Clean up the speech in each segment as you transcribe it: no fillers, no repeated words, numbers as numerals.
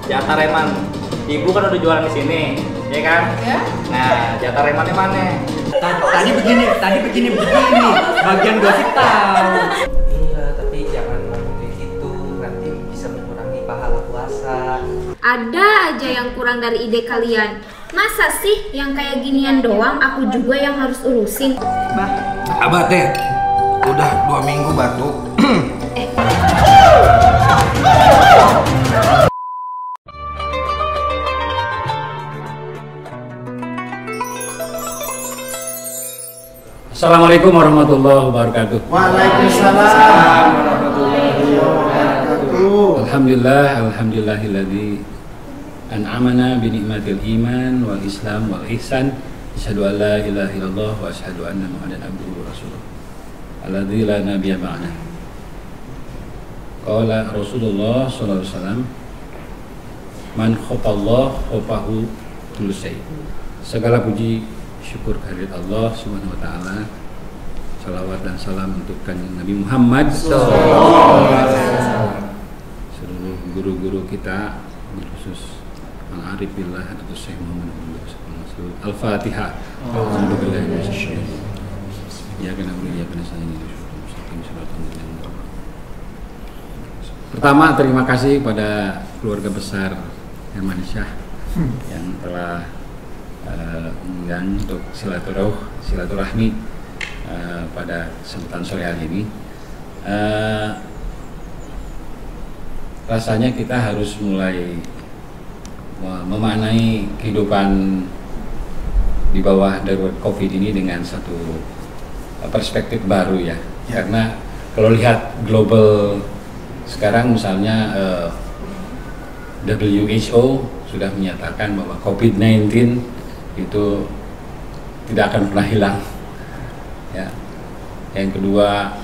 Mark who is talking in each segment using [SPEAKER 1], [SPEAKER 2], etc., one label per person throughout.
[SPEAKER 1] Jatah reman, ibu kan udah jualan di sini, ya kan?
[SPEAKER 2] Ya.
[SPEAKER 1] Nah, jatah remannya mana?
[SPEAKER 3] Tadi begini, bagian gosip tahu.
[SPEAKER 4] Iya, tapi jangan ngomong kayak gitu, nanti bisa mengurangi pahala puasa.
[SPEAKER 5] Ada aja yang kurang dari ide kalian. Masa sih yang kayak ginian doang aku juga yang harus urusin?
[SPEAKER 6] Abah teh, udah 2 minggu batuk.
[SPEAKER 7] Assalamualaikum warahmatullahi wabarakatuh.
[SPEAKER 3] Waalaikumsalam warahmatullahi wabarakatuh.
[SPEAKER 7] Alhamdulillahilladzi an'amana bi ni'matil iman wal islam wal ihsan. Asyhadu an la ilaha illallah wa asyhadu anna Muhammadan abduhu wa rasuluh. Alladzi la nabiyya ba'da. Qala Rasulullah sallallahu alaihi wasallam, "Man khafallah khafahu kullu syai'." Segala puji syukur kehadirat Allah Subhanahu wa taala. Salawat dan salam untuk kanjeng Nabi Muhammad sallallahu alaihi wasallam. Seluruh guru-guru kita, khusus Al-Arif Billah atau Syekh Muhammad bin Abdul Al-Fatihah. Alhamdulillah. Ya kana beri ya kana sanin. Pertama, terima kasih pada keluarga besar Herman Syah yang telah untuk silaturahmi pada kesempatan sore hari ini. Rasanya kita harus mulai memaknai kehidupan di bawah darurat COVID ini dengan satu perspektif baru ya. Karena kalau lihat global sekarang misalnya WHO sudah menyatakan bahwa COVID-19 itu tidak akan pernah hilang. Ya. Yang kedua,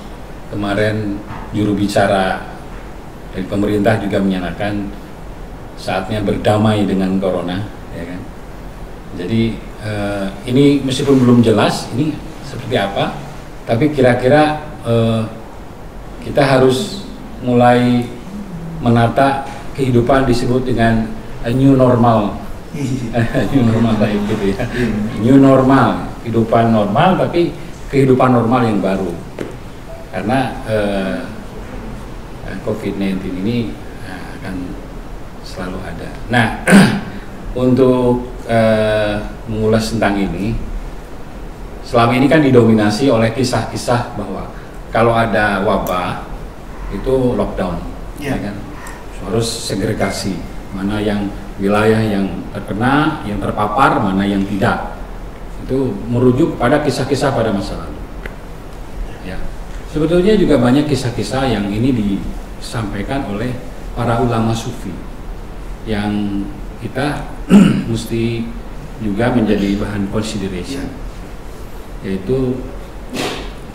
[SPEAKER 7] kemarin juru bicara dari pemerintah juga menyatakan saatnya berdamai dengan corona, ya kan. Jadi ini meskipun belum jelas ini seperti apa, tapi kira-kira kita harus mulai menata kehidupan disebut dengan new normal. New normal baik gitu ya. New normal, kehidupan normal tapi kehidupan normal yang baru. Karena COVID-19 ini akan selalu ada. Nah, untuk mengulas tentang ini, selama ini kan didominasi oleh kisah-kisah bahwa kalau ada wabah itu lockdown, ya kan? Harus segregasi, mana yang wilayah yang terkena, yang terpapar, mana yang tidak. Itu merujuk pada kisah-kisah pada masa lalu. Ya. Sebetulnya juga banyak kisah-kisah yang ini disampaikan oleh para ulama sufi yang kita mesti juga menjadi bahan consideration. Yaitu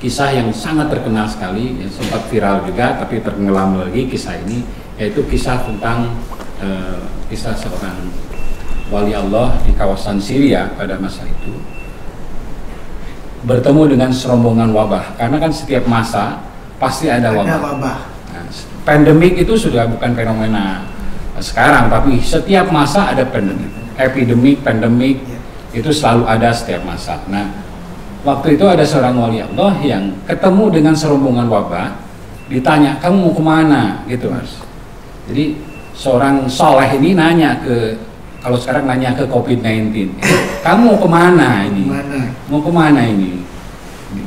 [SPEAKER 7] kisah yang sangat terkenal sekali, yang sempat viral juga, tapi tenggelam lagi kisah ini, yaitu kisah tentang kisah seorang wali Allah di kawasan Syria pada masa itu bertemu dengan serombongan wabah, karena kan setiap masa pasti ada wabah. Nah, pandemik itu sudah bukan fenomena sekarang, tapi setiap masa ada pandemik itu selalu ada setiap masa. Nah, waktu itu ada seorang wali Allah yang ketemu dengan serombongan wabah, ditanya, kamu mau kemana? Gitu Mas. Jadi seorang soleh ini nanya kalau sekarang nanya ke COVID-19, kamu mau kemana ini? Mau kemana ini?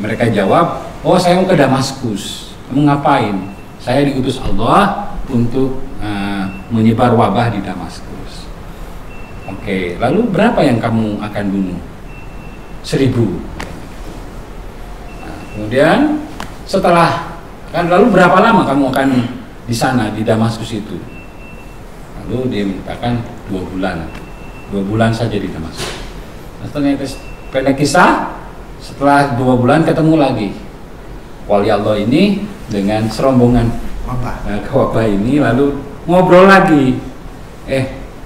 [SPEAKER 7] Mereka jawab, oh saya mau ke Damaskus. Kamu ngapain? Saya diutus Allah untuk menyebar wabah di Damaskus. Oke, lalu berapa yang kamu akan bunuh? 1000. Kemudian setelah lalu berapa lama kamu akan di sana di Damaskus itu? Lalu dia mengatakan 2 bulan. 2 bulan saja di Damaskus. Nah, ternyata pendek kisah, setelah 2 bulan ketemu lagi wali Allah ini dengan serombongan wabah ini, lalu ngobrol lagi.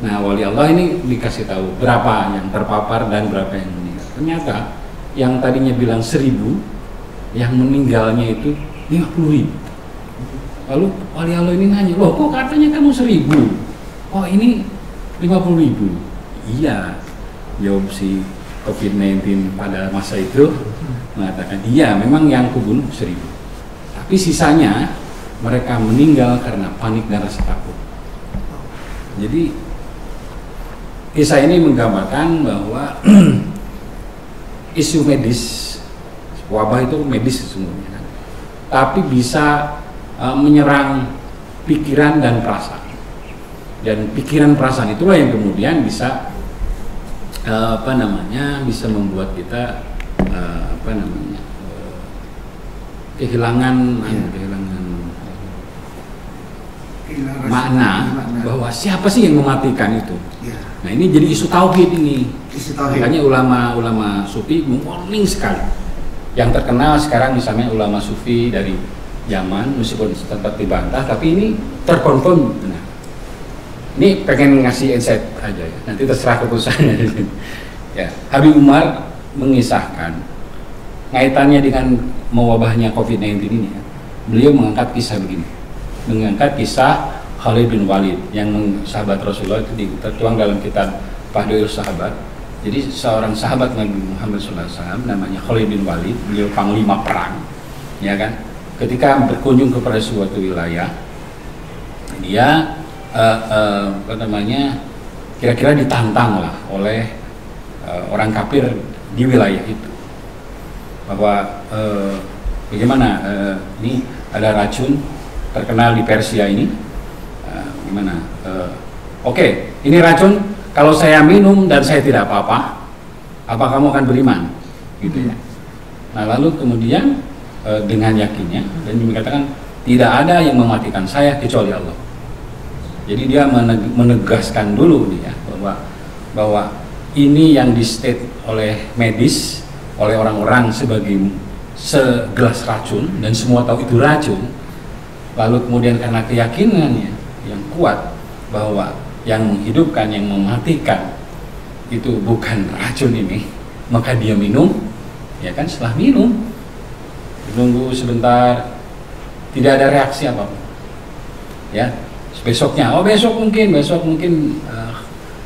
[SPEAKER 7] Nah wali Allah ini dikasih tahu berapa yang terpapar dan berapa yang meninggal. Ternyata yang tadinya bilang 1000, yang meninggalnya itu 50.000. Lalu wali Allah ini nanya, loh kok katanya kamu 1000? oh ini 50.000. Iya, jawab si COVID-19 pada masa itu mengatakan, iya memang yang kubunuh 1.000. Tapi sisanya mereka meninggal karena panik dan rasa takut. Jadi kisah ini menggambarkan bahwa isu medis, wabah itu medis sesungguhnya, tapi bisa menyerang pikiran dan perasaan. Dan pikiran perasaan itulah yang kemudian bisa bisa membuat kita kehilangan makna bahwa siapa sih yang mematikan itu. Nah ini jadi isu tauhid ini. Makanya ulama sufi warning sekali. Yang terkenal sekarang misalnya ulama sufi dari zaman, meskipun sempat dibantah, tapi ini terkonfirm benar. Ini pengen ngasih insight aja ya, nanti terserah keputusannya. Ya, Habib Umar mengisahkan kaitannya dengan mewabahnya COVID-19 ini ya. Beliau mengangkat kisah begini, mengangkat kisah Khalid bin Walid yang sahabat Rasulullah itu tertuang dalam kitab Fadhilus Sahabat. Jadi seorang sahabat Nabi Muhammad SAW namanya Khalid bin Walid, beliau panglima perang, ya kan? Ketika berkunjung kepada suatu wilayah, dia kira-kira ditantang lah oleh orang kafir di wilayah itu bahwa bagaimana ini ada racun terkenal di Persia ini, gimana? Oke, ini racun. Kalau saya minum dan saya tidak apa-apa, apa kamu akan beriman? Gitu ya. Nah lalu kemudian dengan yakinnya dan dikatakan tidak ada yang mematikan saya kecuali Allah. Jadi dia menegaskan dulu dia bahwa ini yang di state oleh medis, oleh orang-orang sebagai segelas racun dan semua tahu itu racun. Lalu kemudian karena keyakinannya yang kuat bahwa yang menghidupkan, yang mematikan itu bukan racun ini, maka dia minum, ya kan? Setelah minum, menunggu sebentar, tidak ada reaksi apapun, ya. Besok mungkin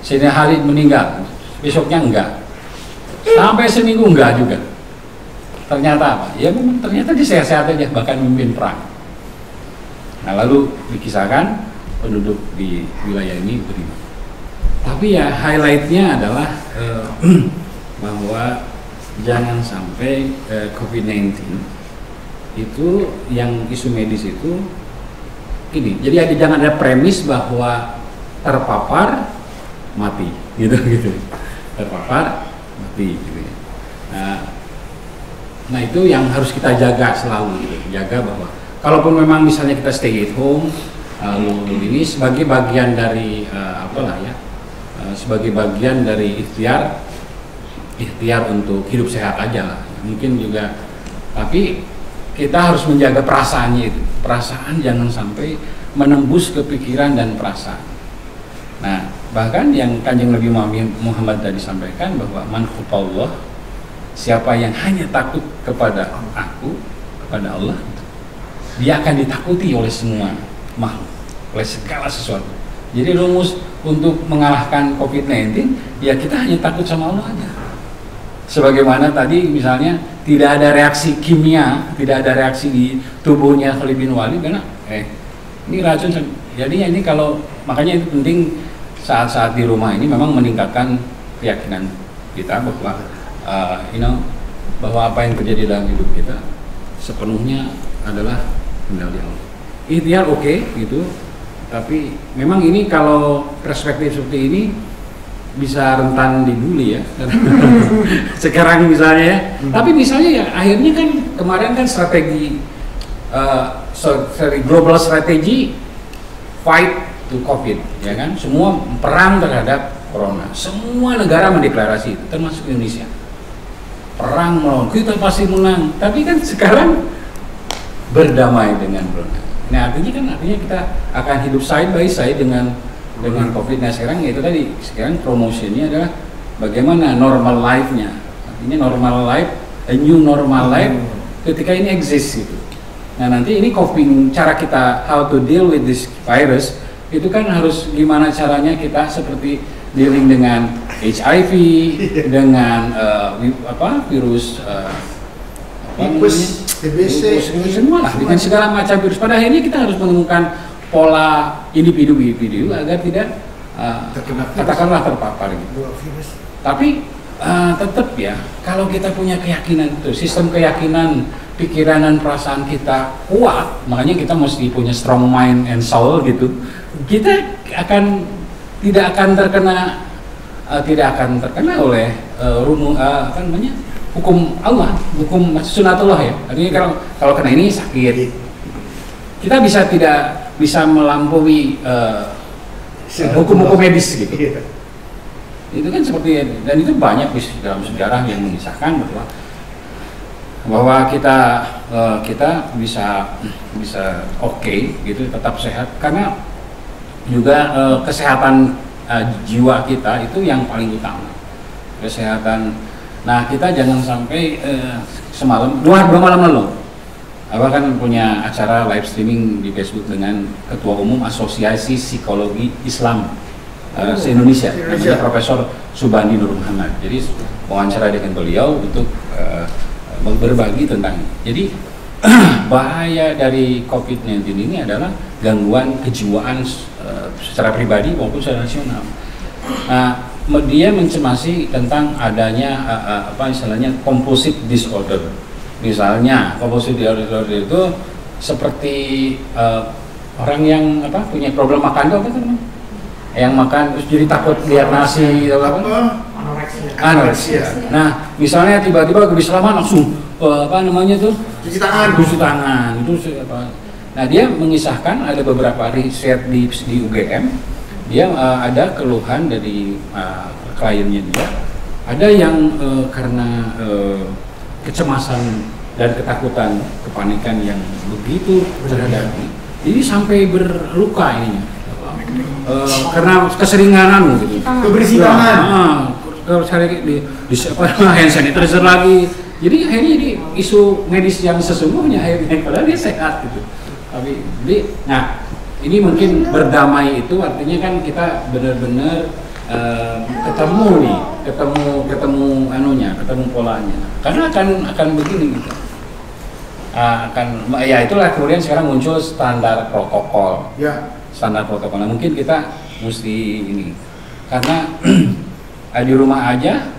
[SPEAKER 7] Sayyidina Khalid meninggal, besoknya enggak, sampai seminggu enggak juga. Ternyata apa? Ya memang ternyata dia sehat-sehat aja, bahkan memimpin perang. Nah lalu dikisahkan penduduk di wilayah ini beriman. Tapi ya highlightnya adalah bahwa jangan sampai COVID-19 itu yang isu medis itu ini. Jadi jangan ada premis bahwa terpapar mati, gitu. Terpapar mati, gitu ya. Nah itu yang harus kita jaga selalu, gitu. Jaga bahwa kalaupun memang misalnya kita stay at home, ini sebagai bagian dari sebagai bagian dari ikhtiar untuk hidup sehat aja lah. Mungkin juga, tapi kita harus menjaga perasaannya itu. Perasaan jangan sampai menembus ke pikiran dan perasaan. Nah, bahkan yang Kanjeng Nabi Muhammad tadi sampaikan bahwa man khufallah, siapa yang hanya takut kepada aku, kepada Allah, dia akan ditakuti oleh semua makhluk, oleh segala sesuatu. Jadi rumus untuk mengalahkan COVID-19, ya kita hanya takut sama Allah aja. Sebagaimana tadi misalnya tidak ada reaksi kimia, tidak ada reaksi di tubuhnya Khalid bin Walid karena ini racun. Jadi ini kalau makanya itu penting saat-saat di rumah ini memang meningkatkan keyakinan kita bahwa bahwa apa yang terjadi dalam hidup kita sepenuhnya adalah kendali Allah. Ikhtiar oke, gitu. Tapi memang ini kalau perspektif seperti ini bisa rentan dibully ya. Sekarang misalnya ya. Tapi misalnya ya akhirnya kan kemarin kan strategi global strategi fight to COVID, ya kan? Semua perang terhadap corona. Semua negara mendeklarasi itu, termasuk Indonesia. Perang melawan, kita pasti menang. Tapi kan sekarang berdamai dengan corona. Nah artinya kita akan hidup side by side dengan COVID. Nah sekarang itu tadi, sekarang promotionnya adalah bagaimana normal life-nya. Artinya normal life, a new normal life ketika ini exist gitu. Nah nanti ini coping, cara kita how to deal with this virus itu kan harus gimana caranya kita seperti dealing dengan HIV, dengan virus
[SPEAKER 3] Tipes, TBC,
[SPEAKER 7] semua lah, dengan segala macam virus. Pada akhirnya kita harus menemukan pola individu-individu agar tidak katakanlah terpapar gitu. Tapi tetap ya, kalau kita punya keyakinan itu, sistem keyakinan, pikiran dan perasaan kita kuat, makanya kita mesti punya strong mind and soul gitu. Kita tidak akan terkena oleh hukum Allah, hukum sunatullah ya. Artinya kalau kena ini sakit, kita tidak bisa melampaui hukum-hukum medis gitu. Itu kan seperti, dan itu banyak dalam sejarah yang mengisahkan bahwa kita bisa oke gitu, tetap sehat karena juga kesehatan jiwa kita itu yang paling utama, kesehatan. Nah, kita jangan sampai semalam dua malam lalu Abang kan punya acara live streaming di Facebook dengan Ketua Umum Asosiasi Psikologi Islam se-Indonesia, namanya Profesor Subandi Nur Muhammad. Jadi wawancara dengan beliau untuk berbagi tentang. Jadi bahaya dari COVID-19 ini adalah gangguan kejiwaan secara pribadi maupun secara nasional. Nah, dia mencemasi tentang adanya istilahnya compulsive disorder. Misalnya compulsive disorder itu seperti orang yang punya problem makan itu yang makan terus jadi takut lihat nasi atau anoreksia. Nah, misalnya tiba-tiba habis lama langsung cuci tangan itu Nah, dia mengisahkan ada beberapa riset di UGM. Dia ada keluhan dari kliennya dia, ada yang karena kecemasan dan ketakutan, kepanikan yang begitu terhadapi, jadi sampai berluka ininya, karena keseringan gitu.
[SPEAKER 3] Kebersihan tangan.
[SPEAKER 7] Hand sanitizer lagi. Jadi akhirnya jadi isu medis yang sesungguhnya akhirnya padahal dia sehat gitu. Nah, ini mungkin berdamai itu artinya kan kita benar-benar ketemu polanya. Karena akan begini gitu. Itulah kemudian sekarang muncul standar protokol.
[SPEAKER 3] Ya.
[SPEAKER 7] Standar protokol. Nah, mungkin kita mesti ini karena di rumah aja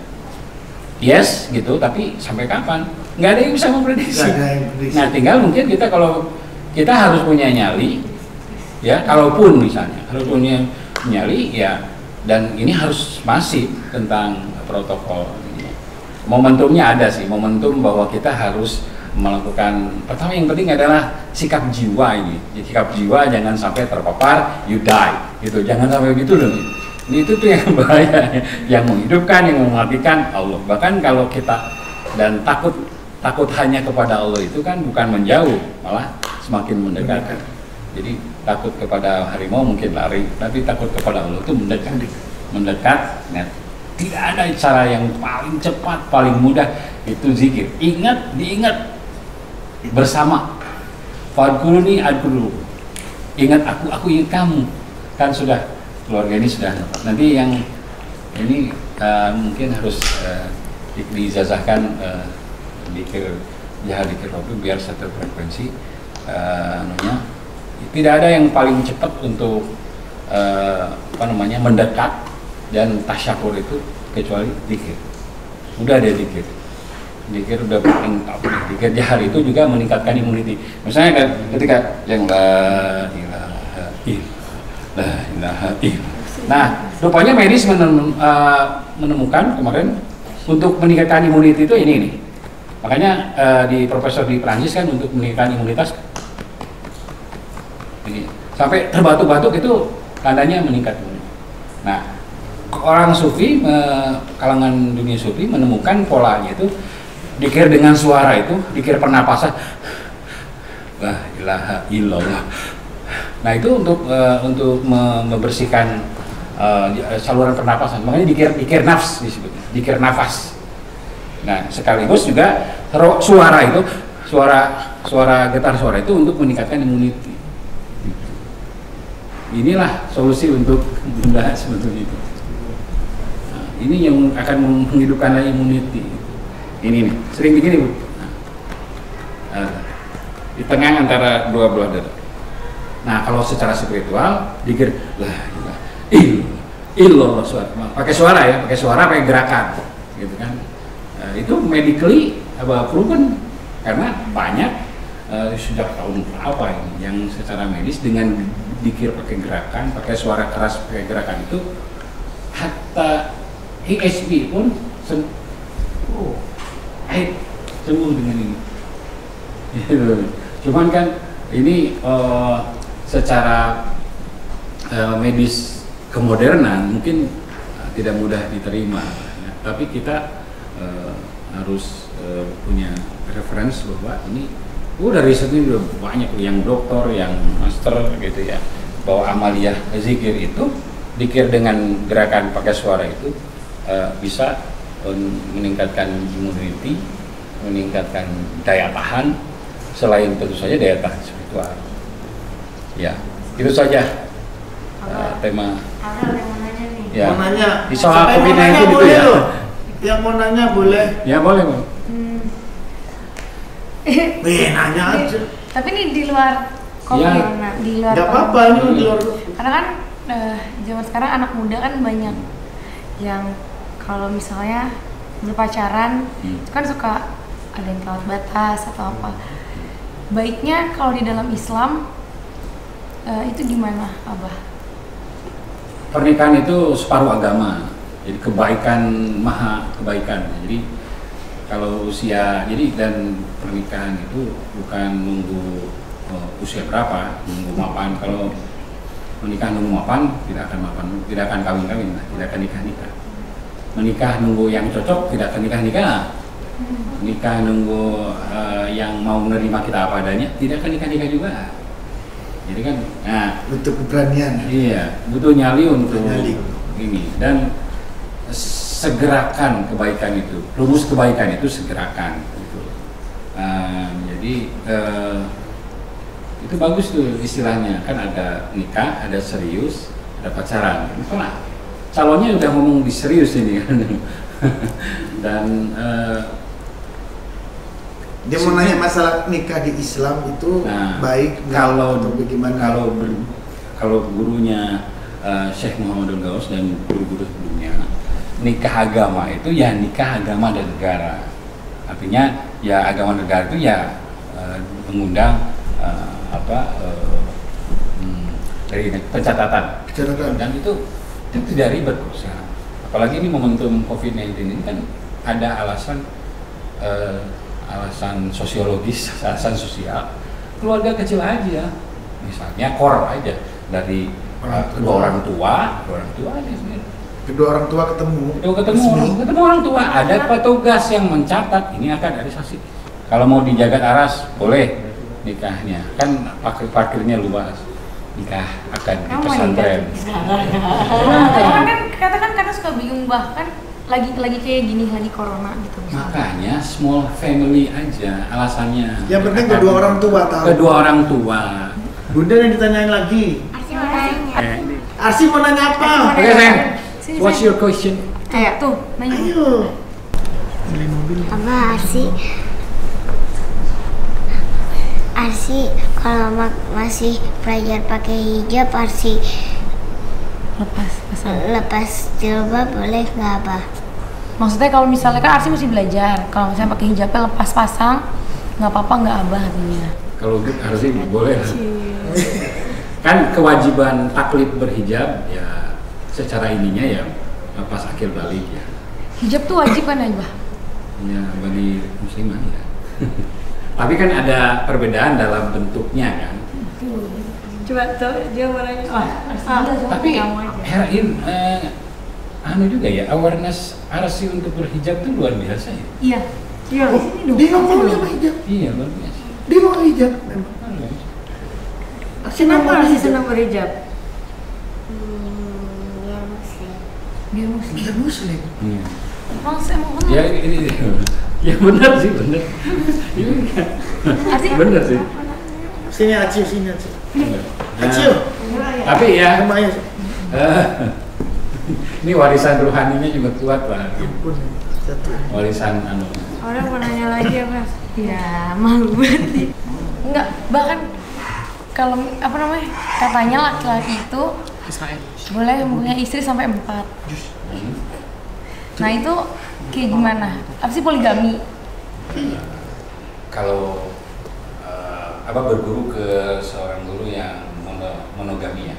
[SPEAKER 7] yes gitu, tapi sampai kapan? Nggak ada yang bisa memprediksi. Nah, tinggal mungkin kita kalau kita harus punya nyali. Ya, kalaupun misalnya harus punya nyali ya, dan ini harus masif tentang protokol. Momentumnya ada sih, momentum bahwa kita harus melakukan. Pertama yang penting adalah sikap jiwa ini. Sikap jiwa jangan sampai terpapar, you die gitu. Jangan sampai begitu loh. Itu tuh yang bahaya, yang menghidupkan, yang mematikan Allah. Bahkan kalau kita dan takut hanya kepada Allah itu kan bukan menjauh, malah semakin mendekat. Jadi takut kepada harimau mungkin lari, tapi takut kepada Allah itu mendekat. Nah, tidak ada cara yang paling cepat, paling mudah, itu zikir. Diingat bersama. Fadkuruni adkuru. Ingat aku ingat kamu. Kan sudah, keluarga ini sudah. Nanti yang ini mungkin harus diijazahkan zikir waktu biar satu frekuensi. Tidak ada yang paling cepat untuk mendekat dan tasyakur itu kecuali zikir. Udah ada zikir udah paling top. Zikir jahar itu juga meningkatkan imuniti. Misalnya ketika yang la ilaha illallah. Nah, rupanya medis menemukan kemarin untuk meningkatkan imuniti itu ini nih. Makanya di profesor di Prancis kan untuk meningkatkan imunitas sampai terbatuk-batuk itu tandanya meningkat. Nah, orang sufi, kalangan dunia sufi menemukan polanya itu dikir dengan suara itu, dikir pernapasan, la ilaha illallah. Nah, itu untuk membersihkan saluran pernapasan. Makanya dikir nafs disebutnya, dikir nafas. Nah, sekaligus juga suara itu, suara getar suara itu untuk meningkatkan imuniti. inilah solusi untuk membahas sebetulnya itu. Nah, ini yang akan menghidupkan immunity. Ini nih, sering begini Bu. Di tengah antara dua belah dada. Nah, kalau secara spiritual dikir lah illallah pakai suara ya, pakai gerakan gitu kan. Itu medically proven karena banyak sejak tahun berapa ini yang secara medis dengan dikir pakai gerakan, pakai suara keras pakai gerakan itu hatta ISB pun sembuh dengan ini. Cuman kan ini secara medis kemodernan mungkin tidak mudah diterima, ya. Tapi kita harus punya referensi bahwa ini udah risetnya udah banyak yang dokter, yang master gitu ya, bahwa amaliyah zikir itu dikir dengan gerakan pakai suara itu bisa meningkatkan immunity, meningkatkan daya tahan, selain tentu saja daya tahan spiritual. Ya, itu saja tema.
[SPEAKER 5] Ada yang mau nanya nih.
[SPEAKER 7] Ya.
[SPEAKER 3] Mau nanya.
[SPEAKER 7] Di soal
[SPEAKER 3] Siapa yang mau
[SPEAKER 7] COVID-19
[SPEAKER 3] nanya
[SPEAKER 7] itu
[SPEAKER 3] boleh
[SPEAKER 7] ya.
[SPEAKER 3] loh. Yang mau nanya boleh.
[SPEAKER 7] Ya boleh, Bu.
[SPEAKER 3] Nanya aja.
[SPEAKER 5] Tapi ini di luar COVID,
[SPEAKER 7] Ya.
[SPEAKER 5] nah, di luar.
[SPEAKER 3] Gak apa-apa ini di luar.
[SPEAKER 5] Karena kan zaman sekarang anak muda kan banyak yang kalau misalnya berpacaran itu kan suka ada yang kelewat batas atau apa. Baiknya kalau di dalam Islam itu gimana, Abah?
[SPEAKER 7] Pernikahan itu separuh agama. Jadi kebaikan maha kebaikan. Jadi kalau usia dan pernikahan itu bukan nunggu usia berapa, nunggu mapan. Kalau menikah nunggu mapan tidak akan mapan, tidak akan kawin-kawin, tidak akan nikah-nikah. Menikah nunggu yang cocok tidak akan nikah-nikah. Nikah nunggu yang mau menerima kita apa adanya tidak akan nikah-nikah juga. Jadi kan, nah
[SPEAKER 3] Untuk keberanian.
[SPEAKER 7] iya butuh nyali untuk
[SPEAKER 3] Nyali.
[SPEAKER 7] ini dan segerakan kebaikan itu, rumus kebaikan itu segerakan. Gitu. Jadi itu bagus tuh istilahnya, kan ada nikah, ada serius, ada pacaran. Nah, calonnya udah ngomong di serius ini kan. Dan
[SPEAKER 3] Dia mau nanya masalah nikah di Islam itu baik nggak
[SPEAKER 7] kalau
[SPEAKER 3] atau bagaimana?
[SPEAKER 7] Kalau gurunya Syekh Muhammadul Gaus dan guru-guru sebelumnya, nikah agama itu ya nikah agama dan negara. Artinya ya agama negara itu ya mengundang dari pencatatan. Dan itu tidak ribet usaha. Apalagi ini momentum COVID-19 ini kan ada alasan sosiologis, alasan sosial. Keluarga kecil aja, misalnya core aja dari kedua orang tua aja sendiri.
[SPEAKER 3] Kedua orang tua ketemu.
[SPEAKER 7] Ketemu orang tua, ada petugas yang mencatat ini akan ada saksi. Kalau mau dijaga aras boleh nikahnya, kan parkirnya luas. Nikah akan di pesantren.
[SPEAKER 5] Katakan karena suka bingung bahkan lagi kayak gini lagi corona gitu.
[SPEAKER 7] Makanya small family aja alasannya.
[SPEAKER 3] Yang penting kedua orang tua tahu.
[SPEAKER 7] Kedua orang tua.
[SPEAKER 3] Bunda yang ditanyain lagi. Arsi mau nanya apa?
[SPEAKER 7] Oke, sayang. What's your question?
[SPEAKER 5] Ayo tuh, nanya.
[SPEAKER 3] Ayo.
[SPEAKER 2] Apa Arsi kalau masih belajar pakai hijab, Arsi lepas jilbab boleh nggak, Abah?
[SPEAKER 5] Maksudnya kalau misalnya kan Arsi masih belajar, kalau misalnya pakai hijabnya lepas pasang nggak apa-apa nggak, Abah artinya?
[SPEAKER 7] Kalau Arsi boleh. Kan kewajiban taklid berhijab ya secara ininya ya pas akhir balik ya.
[SPEAKER 5] Hijab tuh wajib kan, Abah?
[SPEAKER 7] Ya bagi muslimah ya. Tapi kan ada perbedaan dalam bentuknya kan.
[SPEAKER 5] Coba tuh dia mau nanya.
[SPEAKER 7] Tapi anu juga ya, awareness Arsi untuk berhijab itu luar biasa ya.
[SPEAKER 5] Iya. Iya.
[SPEAKER 3] Dia nggak mau dia mau hijab.
[SPEAKER 7] Iya luar biasa.
[SPEAKER 3] Dia mau hijab.
[SPEAKER 5] Kenapa Arsi senang berhijab?
[SPEAKER 2] Dia muslim.
[SPEAKER 5] Dia muslim.
[SPEAKER 3] Dia muslim.
[SPEAKER 7] Iya.
[SPEAKER 5] Emang
[SPEAKER 7] Ya ini ya benar sih benar.
[SPEAKER 5] Arsi
[SPEAKER 7] Benar sih.
[SPEAKER 3] Sini Acil, sini Acil.
[SPEAKER 7] Benar.
[SPEAKER 3] Acil.
[SPEAKER 7] Tapi ya,
[SPEAKER 3] Lumayan.
[SPEAKER 7] ini warisan rohaninya juga kuat lah.
[SPEAKER 3] Ampun, satu.
[SPEAKER 7] Warisan anu.
[SPEAKER 5] Orang mau nanya lagi ya Mas? Ya malu banget. Enggak, bahkan kalau apa namanya katanya laki-laki itu boleh mempunyai istri sampai 4. Nah itu kayak gimana? Apa sih poligami?
[SPEAKER 7] Kalau Abah berguru ke seorang guru yang monogami ya.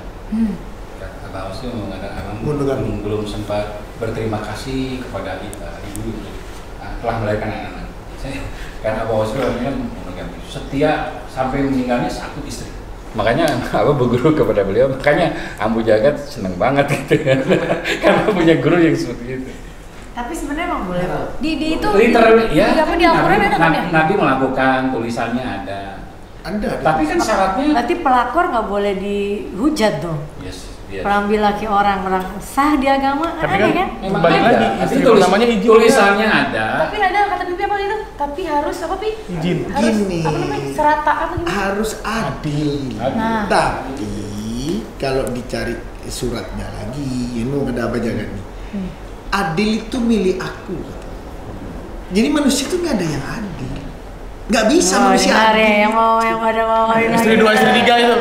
[SPEAKER 7] Abah Aus itu mengatakan
[SPEAKER 3] Monogami.
[SPEAKER 7] belum sempat berterima kasih kepada ibu telah melahirkan anak-anak. Karena Abah Aus itu orangnya monogami, setia sampai meninggalnya 1 istri. Makanya Abah berguru kepada beliau, makanya Ambu Jagat seneng banget gitu karena punya guru yang seperti itu.
[SPEAKER 5] Tapi sebenarnya emang boleh Pak? Di itu
[SPEAKER 7] Literally ya.
[SPEAKER 5] di apa di Al-Quran ada kan ya?
[SPEAKER 7] Nabi melakukan, tulisannya ada.
[SPEAKER 3] Ada.
[SPEAKER 7] Tapi kan syaratnya
[SPEAKER 8] Berarti pelakor nggak boleh dihujat dong.
[SPEAKER 7] yes.
[SPEAKER 8] Perambil laki orang sah di agama
[SPEAKER 9] Tapi
[SPEAKER 8] ada
[SPEAKER 9] kan
[SPEAKER 8] kan?
[SPEAKER 7] Memang
[SPEAKER 9] balik
[SPEAKER 7] ada.
[SPEAKER 9] lagi
[SPEAKER 7] Tapi
[SPEAKER 9] istri pertamanya izin.
[SPEAKER 7] tulisannya ada.
[SPEAKER 5] Tapi ada kata Bibi apa itu? Tapi harus apa Pi?
[SPEAKER 9] Izin.
[SPEAKER 5] Harus
[SPEAKER 3] Gini.
[SPEAKER 5] apa namanya? Serata apa gimana?
[SPEAKER 3] Harus adil.
[SPEAKER 5] Nah.
[SPEAKER 3] Tapi kalau dicari suratnya lagi, ini ada apa jangan nih? Adil itu milik aku. Jadi manusia itu nggak ada yang adil. Nggak bisa manusia adil.
[SPEAKER 8] Ya, yang pada mau
[SPEAKER 9] Istri 2, istri 3 itu.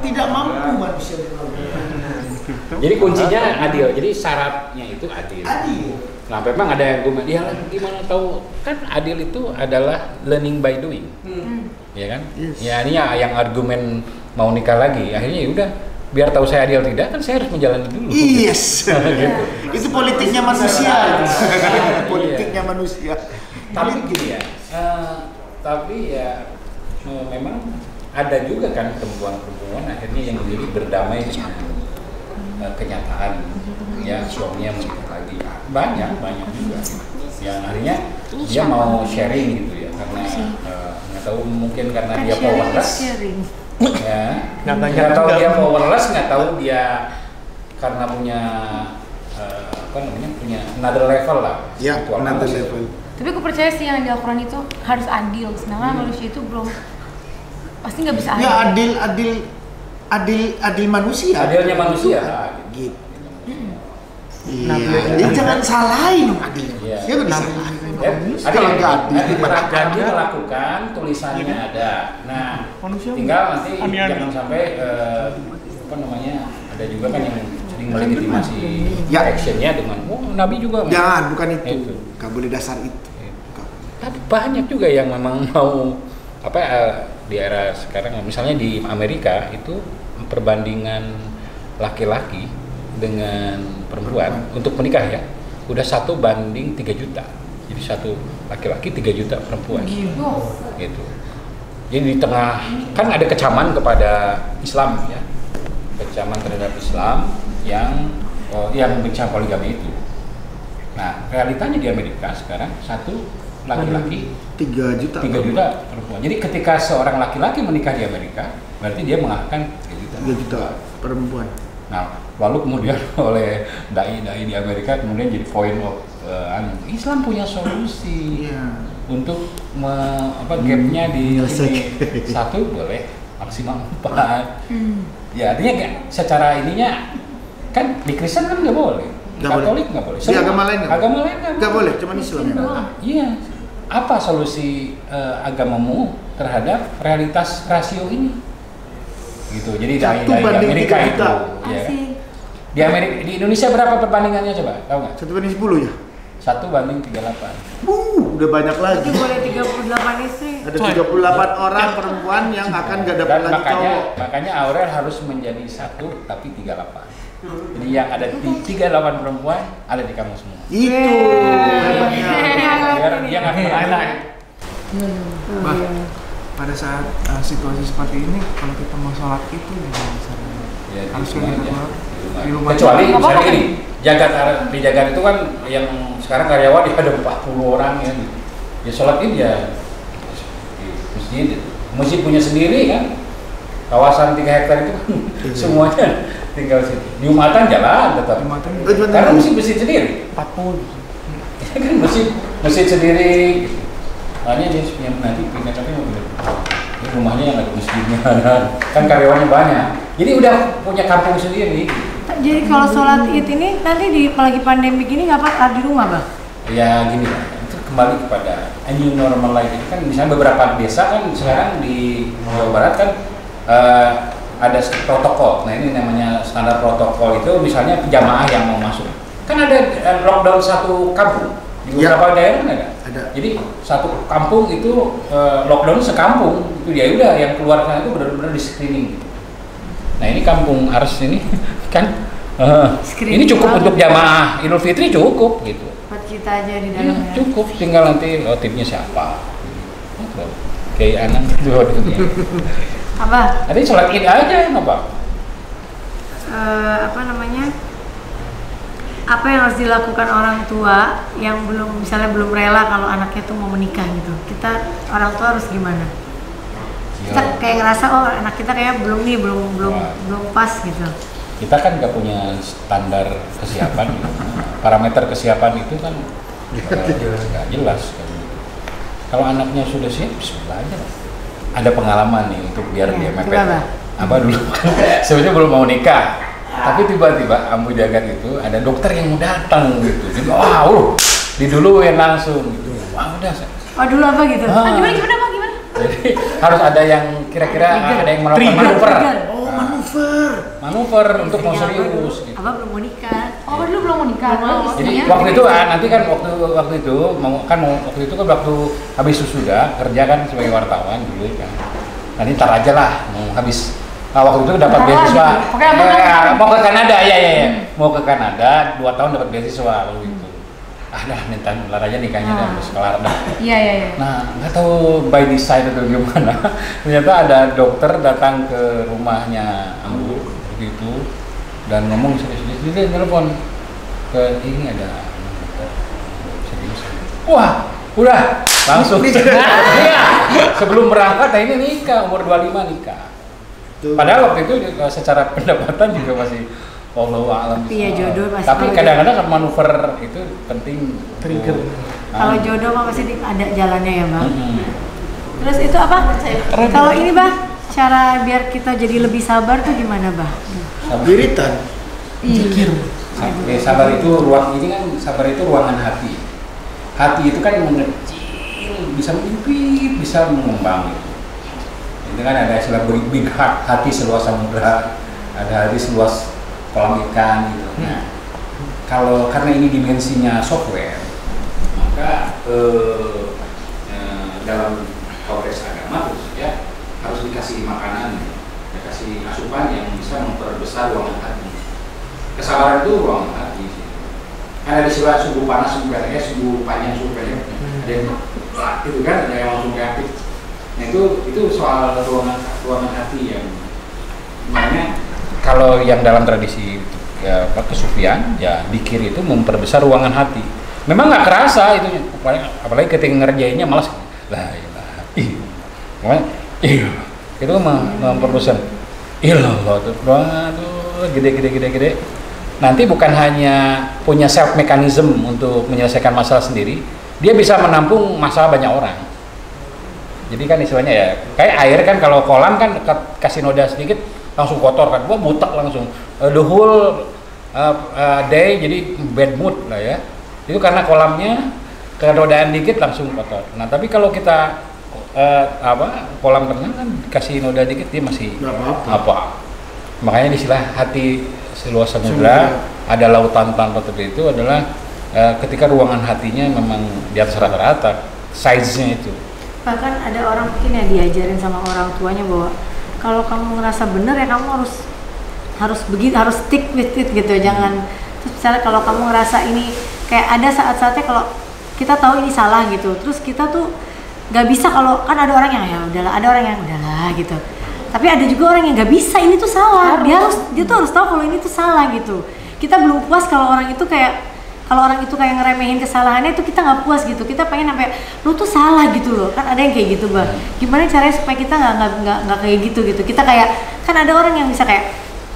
[SPEAKER 3] Tidak mampu manusia
[SPEAKER 7] Jadi kuncinya adil. Jadi syaratnya itu adil.
[SPEAKER 3] adil.
[SPEAKER 7] Nah, memang ada yang ya gimana tahu kan adil itu adalah learning by doing. Ya kan?
[SPEAKER 3] Yes.
[SPEAKER 7] Ya ini yang argumen mau nikah lagi. Akhirnya ya udah biar tahu saya adil tidak kan saya harus menjalani dulu.
[SPEAKER 3] Yes.
[SPEAKER 7] Gitu.
[SPEAKER 3] Itu politiknya manusia. Politiknya manusia.
[SPEAKER 7] Tapi gini ya, tapi ya memang ada juga kan perempuan-perempuan akhirnya yang menjadi berdamai dengan kenyataan ya suaminya menikah lagi. Banyak juga yang akhirnya dia mau sharing gitu ya karena nggak tahu mungkin karena dia powerless ya nggak tahu dia powerless, nggak tahu dia karena punya apa namanya punya another level lah.
[SPEAKER 3] Ya, another level.
[SPEAKER 5] Tapi aku percaya sih yang di Al-Quran itu harus adil. Sedangkan manusia itu belum pasti nggak bisa adil.
[SPEAKER 3] Ya adil manusia.
[SPEAKER 7] Adilnya manusia.
[SPEAKER 3] Gitu. Iya. Jadi jangan salahin dong adil.
[SPEAKER 7] Iya.
[SPEAKER 3] Dia nggak disalahin.
[SPEAKER 7] Kalau
[SPEAKER 3] nggak adil.
[SPEAKER 7] Janji melakukan, tulisannya ada. Nah,
[SPEAKER 9] Manusia
[SPEAKER 7] tinggal nanti
[SPEAKER 9] aneh-aneh.
[SPEAKER 7] jangan sampai apa namanya ada juga kan yang sering melegitimasi
[SPEAKER 3] Ya.
[SPEAKER 7] actionnya dengan Nabi juga.
[SPEAKER 3] Jangan, bukan itu.
[SPEAKER 7] Itu.
[SPEAKER 3] Nggak boleh dasar itu.
[SPEAKER 7] Tapi banyak juga yang memang mau apa di era sekarang, misalnya di Amerika itu perbandingan laki-laki dengan perempuan untuk menikah ya udah 1:3 juta. Jadi 1 laki-laki 3 juta perempuan. Gitu. Jadi di tengah kan ada kecaman kepada Islam ya, kecaman terhadap Islam yang membenci poligami itu. Nah realitanya di Amerika sekarang 1 laki-laki
[SPEAKER 3] 3 juta.
[SPEAKER 7] 3 juta perempuan. Jadi ketika seorang laki-laki menikah di Amerika, berarti dia mengalahkan 3 juta.
[SPEAKER 3] 3 juta perempuan.
[SPEAKER 7] Nah, lalu kemudian oleh dai-dai di Amerika kemudian jadi point of Islam punya solusi untuk gapnya di sini. 1 boleh maksimal 4. Ya artinya kan secara ininya kan di Kristen kan nggak boleh. Katolik nggak boleh.
[SPEAKER 3] Di agama lain
[SPEAKER 7] nggak
[SPEAKER 3] boleh, cuma Islam yang boleh.
[SPEAKER 7] Iya. Apa solusi agamamu terhadap realitas rasio ini? Gitu. Jadi dari Amerika itu, ya. Di Indonesia berapa perbandingannya coba? Tahu nggak?
[SPEAKER 3] 1:10 ya?
[SPEAKER 7] 1:38.
[SPEAKER 3] Udah banyak lagi.
[SPEAKER 8] Berarti boleh 38 istri.
[SPEAKER 3] Ada 38 orang perempuan yang akan gak dapat
[SPEAKER 7] Dan
[SPEAKER 3] lagi cowok.
[SPEAKER 7] makanya Aurel harus menjadi 1 tapi 38. Jadi yang ada di 38 perempuan ada di kamu semua.
[SPEAKER 3] Itu.
[SPEAKER 7] Biar dia nggak kemana.
[SPEAKER 10] Bah, pada saat situasi seperti ini, kalau kita mau sholat itu ya bisa
[SPEAKER 7] Ya,
[SPEAKER 10] harus
[SPEAKER 7] di rumah
[SPEAKER 10] kita
[SPEAKER 7] aja.
[SPEAKER 10] keluar
[SPEAKER 7] Di
[SPEAKER 10] di
[SPEAKER 7] rumah.
[SPEAKER 10] rumah.
[SPEAKER 7] Kecuali misalnya gini, di Jagat itu kan yang sekarang karyawan ada 40 orang ya. Ya sholat id ya di masjid punya sendiri kan. Kawasan 3 hektar itu kan semuanya tinggal situ. Jumatan jalan tetap. Karena masjid sendiri.
[SPEAKER 9] 40.
[SPEAKER 7] Ya kan masjid sendiri. Makanya dia punya nanti pindah tapi mau pindah. Ini rumahnya yang ada masjidnya kan karyawannya banyak. Jadi udah punya kampung sendiri.
[SPEAKER 8] Jadi kalau sholat id ini nanti di apalagi pandemi gini nggak apa di rumah bang?
[SPEAKER 7] Ya gini lah, itu kembali kepada new normal life. Itu kan misalnya beberapa desa kan sekarang di Jawa Barat kan ada protokol. Nah ini namanya standar protokol itu misalnya jamaah yang mau masuk. Kan ada lockdown satu kampung di beberapa daerah ada. Jadi satu kampung itu lockdown sekampung itu dia udah yang keluar sana itu benar-benar di screening. Nah ini kampung Ars ini kan ini cukup untuk jamaah Idul Fitri cukup gitu.
[SPEAKER 8] Buat kita aja di dalam ya.
[SPEAKER 7] Cukup tinggal nanti timnya siapa. Kayak Anang itu
[SPEAKER 8] Apa?
[SPEAKER 7] nanti sholat id aja apa?
[SPEAKER 8] Apa namanya? Apa yang harus dilakukan orang tua yang misalnya belum rela kalau anaknya tuh mau menikah gitu. Kita orang tua harus gimana? Kita kayak ngerasa oh anak kita kayak belum pas gitu.
[SPEAKER 7] Kita kan nggak punya standar kesiapan, gitu. Parameter kesiapan itu kan nggak jelas. Kan. Kalau anaknya sudah siap, belajar. Ada pengalaman nih untuk biar dia mepet. Apa dulu? Sebenarnya belum mau nikah. Tapi tiba-tiba Ambu Jagat itu ada dokter yang mau datang gitu. Jadi diduluin langsung gitu. Wah udah.
[SPEAKER 8] Oh dulu apa gitu? Gimana Pak? Gimana?
[SPEAKER 7] Jadi harus ada yang kira-kira ada yang melakukan manuver untuk mau serius. Gitu.
[SPEAKER 8] Abah belum mau nikah.
[SPEAKER 5] Oh dulu belum mau nikah.
[SPEAKER 7] Jadi waktu itu nanti kan waktu itu waktu habis sudah kerja kan sebagai wartawan dulu kan. Nanti ntar aja lah mau habis. Waktu itu dapat beasiswa. Mau ke Kanada mau ke Kanada 2 tahun dapat beasiswa waktu itu. Minta kelar aja nikahnya dan harus kelar dah.
[SPEAKER 5] Iya.
[SPEAKER 7] Nah nggak tahu by design atau gimana. Ternyata ada dokter datang ke rumahnya Ambu begitu dan ngomong serius telepon ke ini ada serius. Wah udah langsung. Sebelum berangkat ini nikah umur 25 nikah. Padahal waktu itu secara pendapatan juga masih wallahu a'lam.
[SPEAKER 8] Iya jodoh masih.
[SPEAKER 7] Tapi kadang-kadang manuver itu penting.
[SPEAKER 3] Trigger.
[SPEAKER 8] Kalau jodoh mah pasti ada jalannya ya bang. Terus itu apa? Kalau ini bang, cara biar kita jadi lebih sabar tuh gimana bang?
[SPEAKER 3] Wiritan.
[SPEAKER 7] Zikir. Sabar itu sabar itu ruangan hati. Hati itu kan mengecil, bisa menghimpit, bisa mengembang. Itu kan ada istilah big heart, hati seluas samudra, ada hati seluas kolam ikan gitu. Nah, karena ini dimensinya software, maka dalam konteks agama harus dikasih makanan, dikasih asupan yang bisa memperbesar ruangan hati. Kesabaran itu ruangan hati. Ada istilah suhu panas, suhu pendek, suhu panjang, suhu pendek. Ada yang itu kan, ada yang langsung reaktif. Nah itu soal ruangan hati yang makanya kalau yang dalam tradisi kesufian dikir itu memperbesar ruangan hati. Memang nggak kerasa itu, apalagi ketika ngerjainnya malas. Itu memperbesar. Ilallah tuh ruangan tuh gede. Nanti bukan hanya punya self mechanism untuk menyelesaikan masalah sendiri, dia bisa menampung masalah banyak orang. Jadi kan istilahnya kayak air kan kalau kolam kan kasih noda sedikit langsung kotor kan, butek langsung. The whole day jadi bad mood lah ya. Itu karena kolamnya kenodaan dikit langsung kotor. Nah tapi kalau kita kolam renang kan kasih noda dikit dia masih apa. Makanya istilah hati seluas samudra, ada lautan tanpa tepi itu adalah ketika ruangan hatinya memang di atas rata-rata size-nya itu.
[SPEAKER 8] Bahkan ada orang mungkin yang diajarin sama orang tuanya bahwa kalau kamu ngerasa benar ya kamu harus begitu, harus stick with it gitu. Jangan terus misalnya kalau kamu ngerasa ini kayak ada saat-saatnya kalau kita tahu ini salah gitu, terus kita tuh nggak bisa, kalau kan ada orang yang udahlah gitu. Tapi ada juga orang yang nggak bisa, ini tuh salah. Dia tuh harus tahu kalau ini tuh salah gitu. Kita belum puas kalau orang itu kayak ngeremehin kesalahannya itu kita nggak puas gitu. Kita pengen sampai lu tuh salah gitu loh. Kan ada yang kayak gitu bang. Gimana caranya supaya kita nggak kayak gitu. Kita kayak kan ada orang yang bisa kayak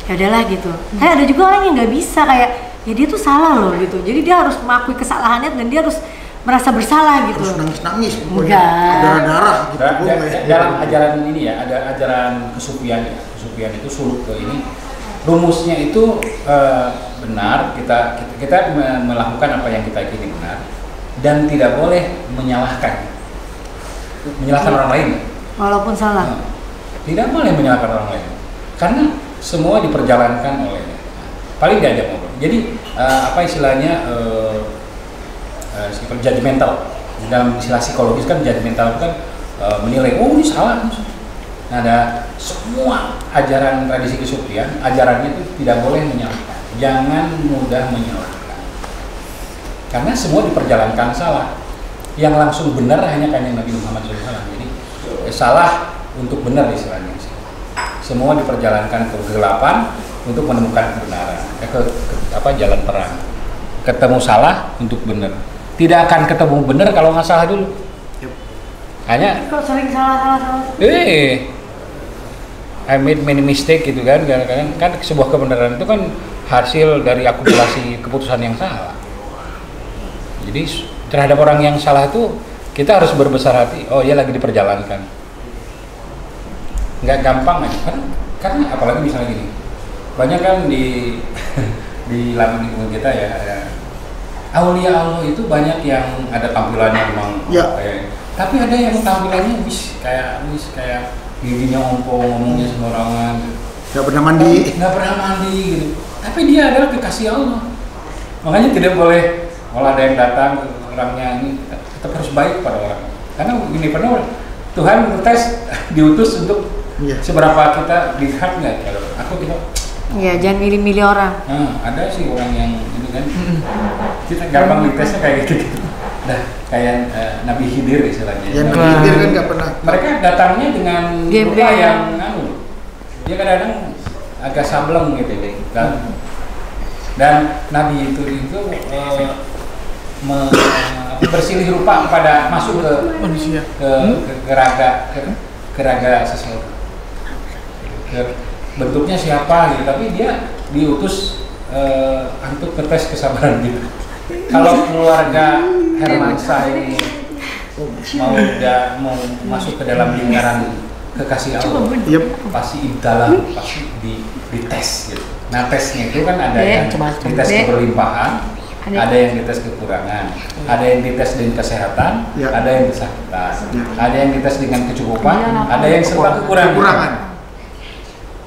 [SPEAKER 8] ya udahlah gitu. Kayak ada juga orang yang nggak bisa kayak ya dia tuh salah loh gitu. Jadi dia harus mengakui kesalahannya dan dia harus merasa bersalah gitu.
[SPEAKER 3] Terus nangis-nangis,
[SPEAKER 8] Enggak.
[SPEAKER 3] darah-darah gitu. Gua nggak-
[SPEAKER 7] Dalam ajaran ini ya, ada ajaran kesufian ya. Kesufian itu suluk ke ini. Rumusnya itu benar, kita melakukan apa yang kita yakini benar dan tidak boleh menyalahkan orang lain.
[SPEAKER 8] Walaupun salah.
[SPEAKER 7] Tidak boleh menyalahkan orang lain karena semua diperjalankan olehnya. Paling tidak ada ngobrol. Jadi apa istilahnya judgmental. Dalam istilah psikologis kan judgmental itu kan menilai, oh ini salah. Nah, ada semua ajaran tradisi kesufian, ajarannya itu tidak boleh menyalahkan. Jangan mudah menyalahkan. Karena semua diperjalankan salah. Yang langsung benar hanya Kanjeng Nabi Muhammad SAW. Jadi salah untuk benar istilahnya. Semua diperjalankan ke kegelapan untuk menemukan kebenaran. Jalan terang. Ketemu salah untuk benar. Tidak akan ketemu benar kalau nggak salah dulu. Hanya
[SPEAKER 8] Kok sering salah.
[SPEAKER 7] I made many mistake gitu kan, kadang-kadang kan sebuah kebenaran itu kan hasil dari akumulasi keputusan yang salah. Jadi terhadap orang yang salah itu kita harus berbesar hati. Oh, dia lagi diperjalankan. Nggak gampang aja karena apalagi misalnya gini, banyak kan di lingkungan kita ya, aulia Allah itu banyak yang ada tampilannya memang kayak, tapi ada yang tampilannya kayak giginya ompong, ngomongnya sembarangan,
[SPEAKER 3] nggak pernah mandi
[SPEAKER 7] gitu. Tapi dia adalah kekasih Allah. Makanya tidak boleh kalau ada yang datang orangnya ini tetap harus baik pada orang. Karena ini pernah Tuhan tes diutus untuk seberapa kita dilihat nggak. Kalau aku
[SPEAKER 8] Iya, jangan milih-milih orang.
[SPEAKER 7] Ada sih orang yang ini kan kita gampang ditesnya kayak gitu. Nah, kayak Nabi Khidir istilahnya.
[SPEAKER 3] Ya, Nabi Khidir kan nggak pernah.
[SPEAKER 7] Mereka datangnya dengan rupa yang dia kadang-kadang agak sableng gitu kan. Dan Nabi itu bersilih rupa pada masuk ke manusia, ke raga sesuatu. Bentuknya siapa gitu, tapi dia diutus untuk ngetes kesabaran gitu. Kalau keluarga Hermansyah ini mau masuk ke dalam lingkaran kekasih Allah, pasti ibtalah, pasti dites gitu. Nah, tesnya itu kan ada yang dites keberlimpahan, ada yang dites kekurangan, ada yang dites dengan kesehatan, ada yang kesakitan, ada yang dites dengan kecukupan, ada yang serba kekurangan.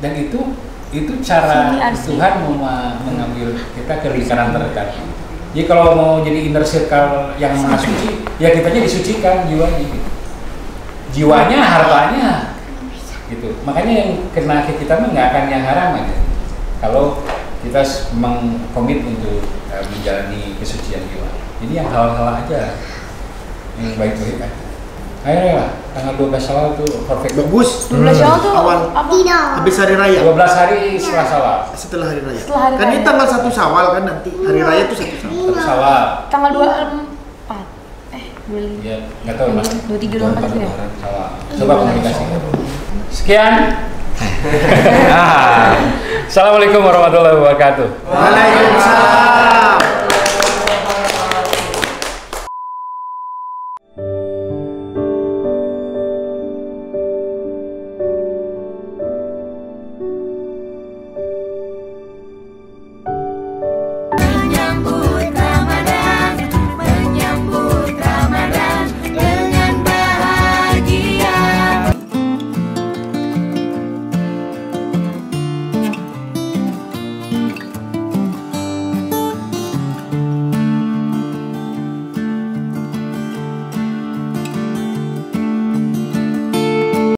[SPEAKER 7] Dan itu cara Tuhan mengambil kita ke lingkaran terdekat. Jadi kalau mau jadi inner circle yang maha suci, ya kitanya disucikan jiwanya. Jiwanya, hartanya, gitu. Makanya yang kena ke kita mah nggak akan yang haram aja. Kalau kita memang komit untuk menjalani kesucian jiwa. Jadi yang hal-hal aja yang baik-baik aja. Ayo lah, tanggal 12 Syawal tuh perfect.
[SPEAKER 3] Bagus.
[SPEAKER 5] 12 Syawal tuh
[SPEAKER 3] awal habis hari raya.
[SPEAKER 7] 12 hari setelah Syawal.
[SPEAKER 3] Setelah hari raya.
[SPEAKER 5] Setelah hari
[SPEAKER 3] kan
[SPEAKER 5] raya.
[SPEAKER 3] ini tanggal 1 Syawal kan nanti. Hari raya tuh 1 Syawal.
[SPEAKER 7] Syawal.
[SPEAKER 5] Tanggal 24. 25.
[SPEAKER 7] Ya, enggak tahu Mas.
[SPEAKER 5] 23 24 itu ya.
[SPEAKER 7] Syawal. Coba komunikasi. Sekian. Assalamualaikum warahmatullahi wabarakatuh.
[SPEAKER 3] Waalaikumsalam.